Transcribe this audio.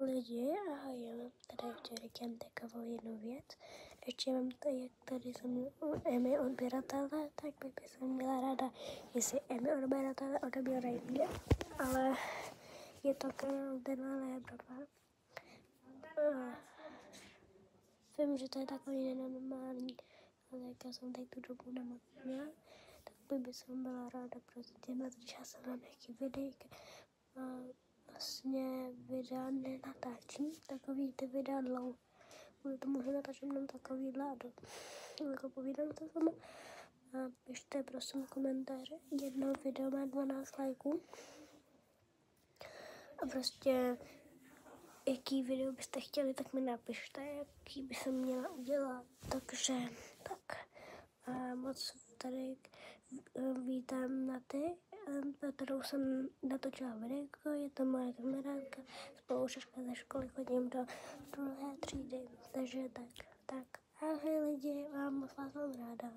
lidi, ahoj, já mám tady ještě říkám takovou jednu věc. Ještě mám tady, jak tady jsem Emmy odběratele, tak bych jsem měla ráda, jestli Emmy odběratele odebírají mě, ale je to kanál Denala Evropa. Vím, že to je takový nenormální, ale jak já jsem tady tu dobu nemocná, tak bych jsem byla ráda prostě, protože já jsem na nějaký videjky. Vlastně videa nenatáčím, takový ty videa dlouho. Kvůli tomu, že natáčím jenom takový ládu. Jako povídám to sama. A pište prosím komentáře. Jedno video má 12 lajků. A prostě, jaký video byste chtěli, tak mi napište, jaký by se měla udělat. Takže, tak. A moc tady vítám na ty, na kterou jsem natočila videjko, je to moje kamarádka, spolužačka ze školy, chodím do 2. třídy, takže tak, ahoj lidi, vám moc vás mám ráda.